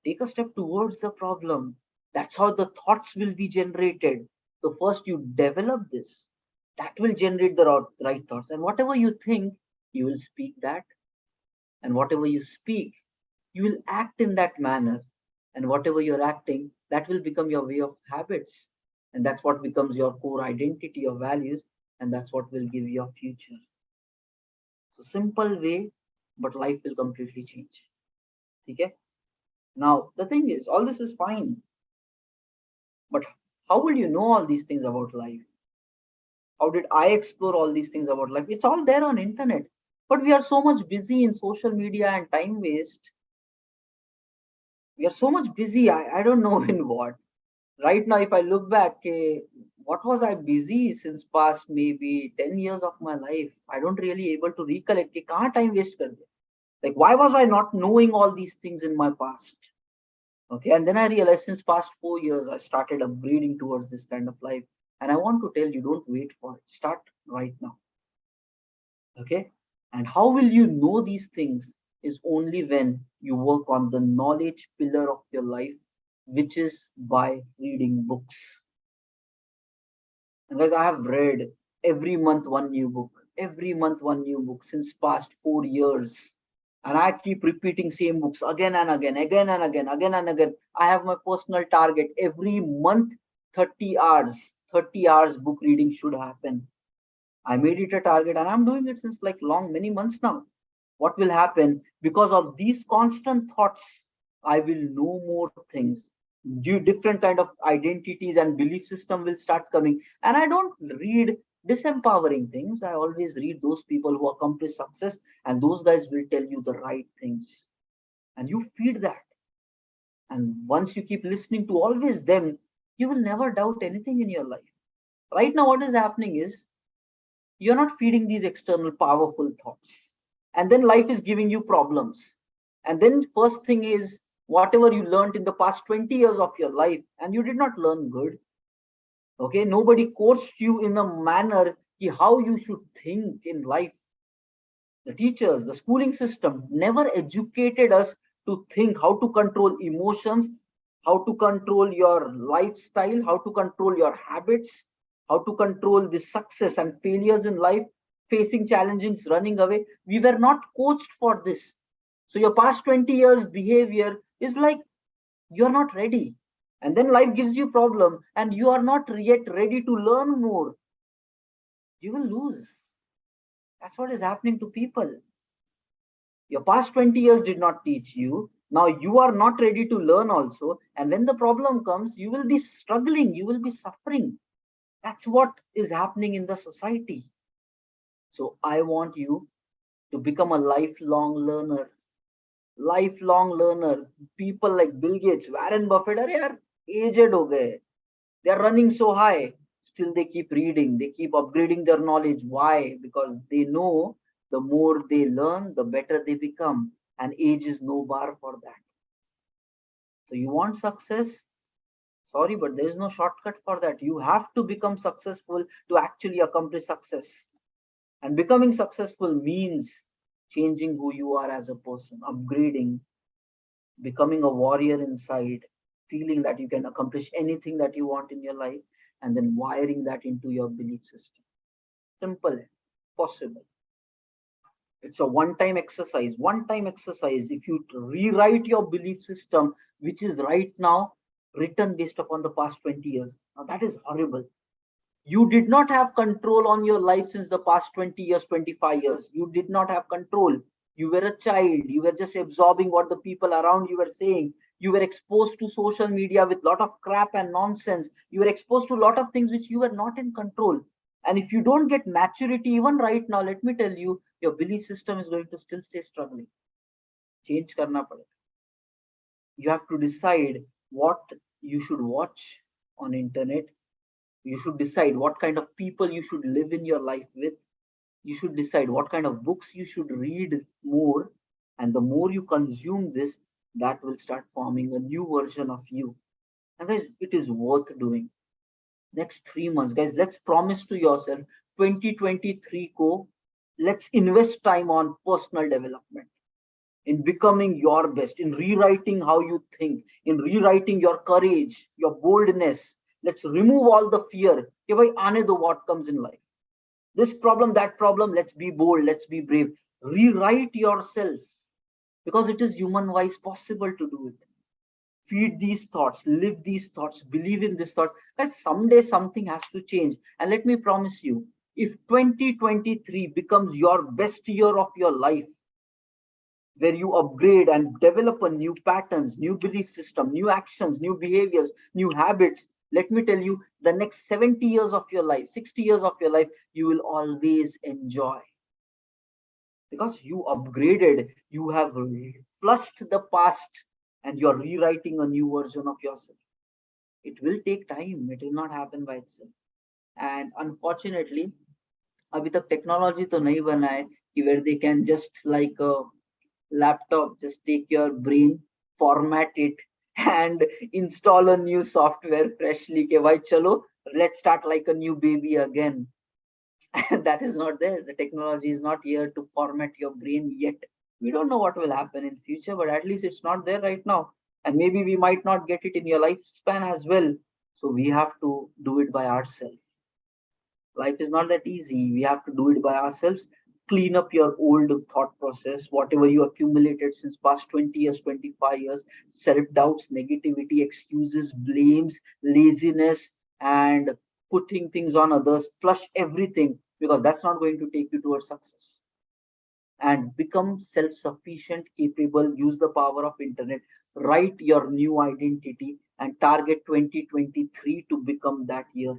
Speaker 1: Take a step towards the problem. That's how the thoughts will be generated. So first you develop this, that will generate the right thoughts. And whatever you think, you will speak that. And whatever you speak, you will act in that manner. And whatever you're acting, that will become your way of habits. And that's what becomes your core identity, your values. And that's what will give you your future. So simple way, but life will completely change. Okay? Now, the thing is, all this is fine. But how will you know all these things about life? How did I explore all these things about life? It's all there on internet. But we are so much busy in social media and time waste. We are so much busy. I don't know in what. Right now, if I look back, what was I busy since past maybe 10 years of my life? I don't really able to recollect. Kahan time waste kar diya? Like, why was I not knowing all these things in my past? Okay, and then I realized since past 4 years, I started upgrading towards this kind of life. And I want to tell you, don't wait for it. Start right now. Okay, and how will you know these things is only when you work on the knowledge pillar of your life, which is by reading books. And guys, I have read every month one new book, every month one new book since past 4 years. And I keep repeating same books again and again, again and again, again and again. I have my personal target every month, 30 hours, 30 hours book reading should happen. I made it a target and I'm doing it since like many months now. What will happen because of these constant thoughts? I will know more things. Different kind of identities and belief system will start coming. And I don't read disempowering things. I always read those people who accomplish success, and those guys will tell you the right things. And you feed that. And once you keep listening to always them, you will never doubt anything in your life. Right now, what is happening is you're not feeding these external powerful thoughts, and then life is giving you problems. And then first thing is, whatever you learned in the past 20 years of your life, and you did not learn good. Okay, nobody coached you in a manner how you should think in life. The teachers, the schooling system never educated us to think how to control emotions, how to control your lifestyle, how to control your habits, how to control the success and failures in life, facing challenges, running away. We were not coached for this. So your past 20 years behavior is like you're not ready. And then life gives you problem and you are not yet ready to learn more. You will lose. That's what is happening to people. Your past 20 years did not teach you. Now you are not ready to learn also. And when the problem comes, you will be struggling, you will be suffering. That's what is happening in the society. So I want you to become a lifelong learner. lifelong learner. People like Bill Gates, Warren Buffett, are yaar, aged ho gaye. They are running so high. Still, they keep reading. They keep upgrading their knowledge. Why? Because they know the more they learn, the better they become. And age is no bar for that. So you want success? Sorry, but there is no shortcut for that. You have to become successful to actually accomplish success. And becoming successful means changing who you are as a person, upgrading, becoming a warrior inside, feeling that you can accomplish anything that you want in your life, and then wiring that into your belief system. Simple, possible. It's a one time exercise. One time exercise. If you rewrite your belief system, which is right now written based upon the past 20 years, now that is horrible. You did not have control on your life since the past 20 years, 25 years. You did not have control. You were a child. You were just absorbing what the people around you were saying. You were exposed to social media with a lot of crap and nonsense. You were exposed to a lot of things which you were not in control. And if you don't get maturity even right now, let me tell you, your belief system is going to still stay struggling. Change karna padega. You have to decide what you should watch on internet. You should decide what kind of people you should live in your life with. You should decide what kind of books you should read more. And the more you consume this, that will start forming a new version of you. And guys, it is worth doing. Next 3 months, guys, let's promise to yourself 2023 ko, let's invest time on personal development, in becoming your best, in rewriting how you think, in rewriting your courage, your boldness. Let's remove all the fear. Ke bhai, aane do what comes in life. This problem, that problem, let's be bold, let's be brave. Rewrite yourself because it is human wise possible to do it. Feed these thoughts, live these thoughts, believe in this thought that someday something has to change. And let me promise you, if 2023 becomes your best year of your life, where you upgrade and develop a new patterns, new belief system, new actions, new behaviors, new habits, let me tell you, the next 70 years of your life, 60 years of your life, you will always enjoy because you upgraded, you have flushed the past, and you're rewriting a new version of yourself. It will take time, it will not happen by itself. And unfortunately, अभी तक technology तो नहीं बना है कि where they can just like a laptop, just take your brain, format it, and install a new software freshly. Ke bhai chalo, let's start like a new baby again. And that is not there. The technology is not here to format your brain yet. We don't know what will happen in future, but at least it's not there right now. And maybe we might not get it in your lifespan as well. So we have to do it by ourselves. Life is not that easy. We have to do it by ourselves. Clean up your old thought process, whatever you accumulated since past 20 years, 25 years, self-doubts, negativity, excuses, blames, laziness, and putting things on others. Flush everything because that's not going to take you towards success. And become self-sufficient, capable, use the power of internet, write your new identity and target 2023 to become that year.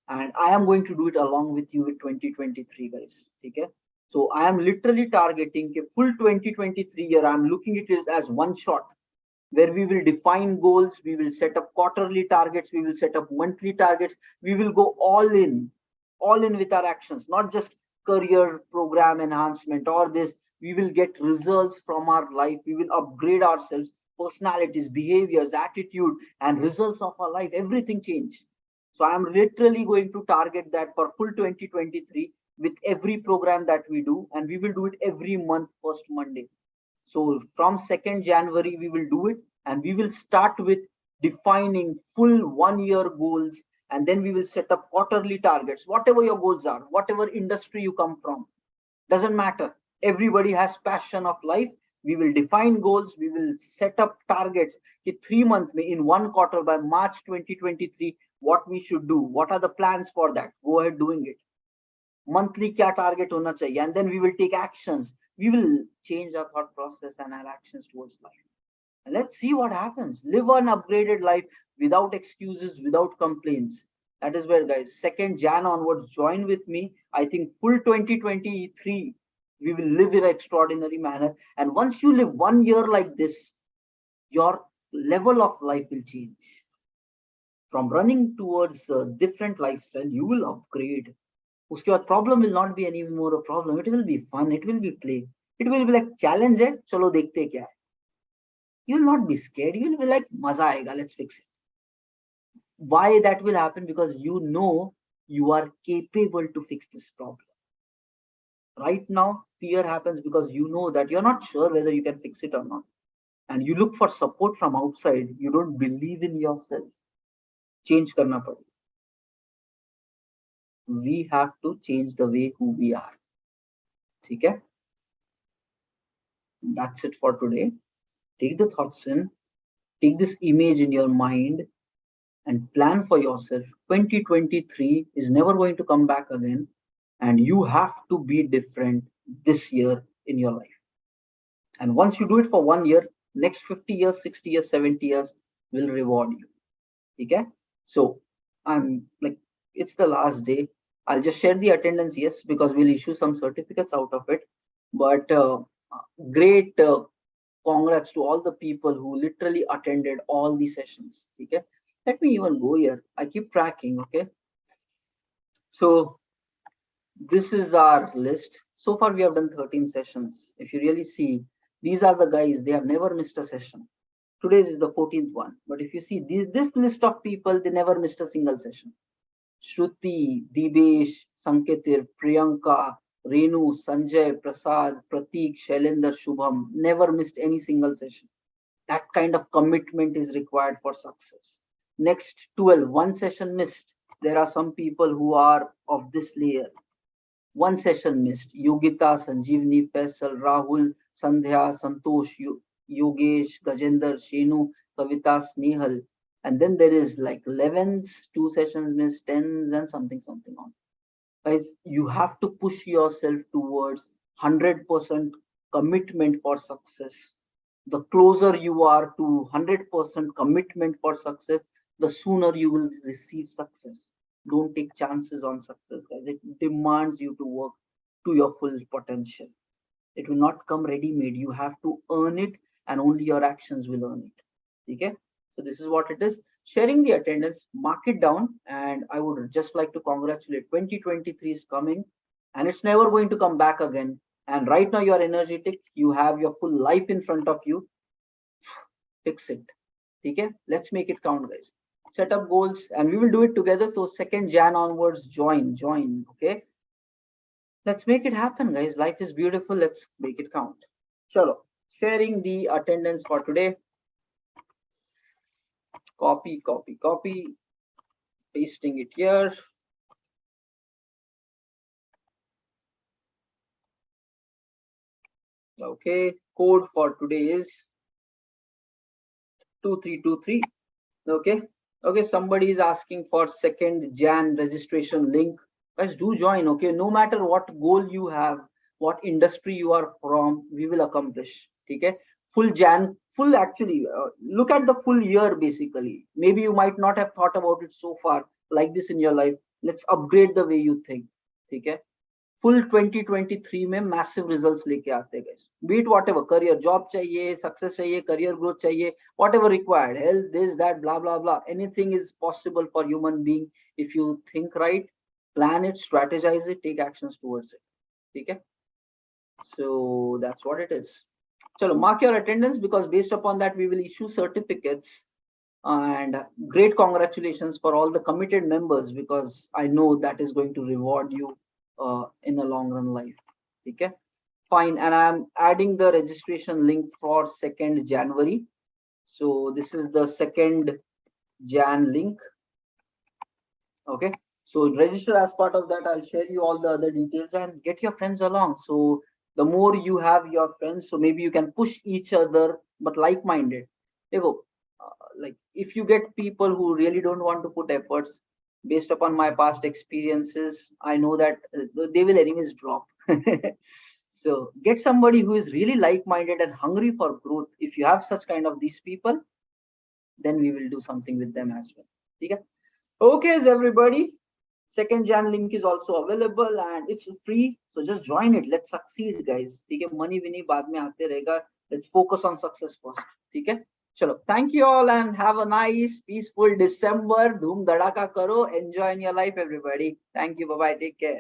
Speaker 1: And I am going to do it along with you with 2023, guys. Okay. So I am literally targeting a full 2023 year. I'm looking at it as one shot where we will define goals. We will set up quarterly targets. We will set up monthly targets. We will go all in with our actions, not just career program enhancement or this. We will get results from our life. We will upgrade ourselves, personalities, behaviors, attitude, and results of our life. Everything change. So I'm literally going to target that for full 2023 with every program that we do, and we will do it every month, first Monday. So from 2nd January, we will do it, and we will start with defining full 1 year goals, and then we will set up quarterly targets, whatever your goals are, whatever industry you come from, doesn't matter. Everybody has passion of life. We will define goals. We will set up targets. 3 months in 1 quarter by March 2023, what we should do, what are the plans for that, go ahead doing it. Monthly kya target hona chahiye, and then we will take actions. We will change our thought process and our actions towards life, and let's see what happens. Live an upgraded life without excuses, without complaints. That is where, guys, 2nd Jan onwards, join with me. I think full 2023 We will live in an extraordinary manner. And once you live 1 year like this, your level of life will change. From running towards a different lifestyle, you will upgrade. उसके बाद problem will not be any more a problem. It will be fun. It will be play. It will be like challenge है. चलो देखते क्या है. You will not be scared. You will be like मजा आएगा. Let's fix it. Why that will happen? Because you know you are capable to fix this problem. Right now, fear happens because you know that you're not sure whether you can fix it or not. And you look for support from outside. You don't believe in yourself. Change करना पड़ेगा. We have to change the way who we are. ठीक है? That's it for today. Take the thoughts in, take this image in your mind and plan for yourself. 2023 is never going to come back again, and you have to be different this year in your life. And once you do it for 1 year, next 50 years, 60 years, 70 years will reward you. Okay? So I'm like, it's the last day. I'll just share the attendance, yes, because we'll issue some certificates out of it. But great congrats to all the people who literally attended all the sessions. Okay? Let me even go here. I keep tracking. Okay? So this is our list. So far we have done 13 sessions. If you really see, these are the guys, they have never missed a session. Today's is the 14th one. But if you see this list of people, they never missed a single session. Shruti, Dibesh, Sanketir, Priyanka, Renu, Sanjay, Prasad, Pratik, Shailendra, Shubham, never missed any single session. That kind of commitment is required for success. Next 12, one session missed. There are some people who are of this layer. One session missed. Yogita, Sanjeevni, Faisal, Rahul, Sandhya, Santosh, Yogesh, Gajendra, Shenu, Kavita, Snehal. And then there is like 11s, 2 sessions missed, 10s, and something on. Guys, you have to push yourself towards 100% commitment for success. The closer you are to 100% commitment for success, the sooner you will receive success. Don't take chances on success, guys. It demands you to work to your full potential. It will not come ready-made. You have to earn it, and only your actions will earn it. Okay? So this is what it is. Sharing the attendance, mark it down, and I would just like to congratulate. 2023 is coming, and it's never going to come back again. And right now you are energetic. You have your full life in front of you. Fix it. Okay? Let's make it count, guys. Set up goals, and we will do it together. So 2nd Jan onwards, join. Okay? Let's make it happen, guys. Life is beautiful. Let's make it count. Chalo. Sharing the attendance for today. Copy. Pasting it here. Okay. Code for today is 2323. Okay. Somebody is asking for 2nd Jan registration link. Guys, do join. Okay. No matter what goal you have, what industry you are from, we will accomplish. Okay. Full actually, look at the full year basically. Maybe you might not have thought about it so far like this in your life. Let's upgrade the way you think. Okay. Full 2023 में massive results लेके आते हैं guys. Be it whatever, career, job चाहिए, success चाहिए, career growth चाहिए, whatever required, health, this, that, blah, blah, blah. Anything is possible for human being if you think right, plan it, strategize it, take actions towards it. Okay. So that's what it is. So mark your attendance, because based upon that we will issue certificates. And great congratulations for all the committed members, because I know that is going to reward you in a long run life. Okay, fine. And I'm adding the registration link for 2nd January. So this is the 2nd Jan link. Okay, so register as part of that. I'll share you all the other details and get your friends along. So the more you have your friends, so maybe you can push each other, but like-minded. Like if you get people who really don't want to put efforts, based upon my past experiences, I know that they will anyways drop. So get somebody who is really like-minded and hungry for growth. If you have such kind of these people, then we will do something with them as well. Okay, everybody. Second Jan link is also available and it's free. So just join it. Let's succeed, guys. ठीक है, money विनी बाद में आते रहेगा. Let's focus on success first. ठीक है. चलो, thank you all and have a nice, peaceful December. धूम धड़ाका करो. Enjoy in your life, everybody. Thank you. Bye bye. Take care.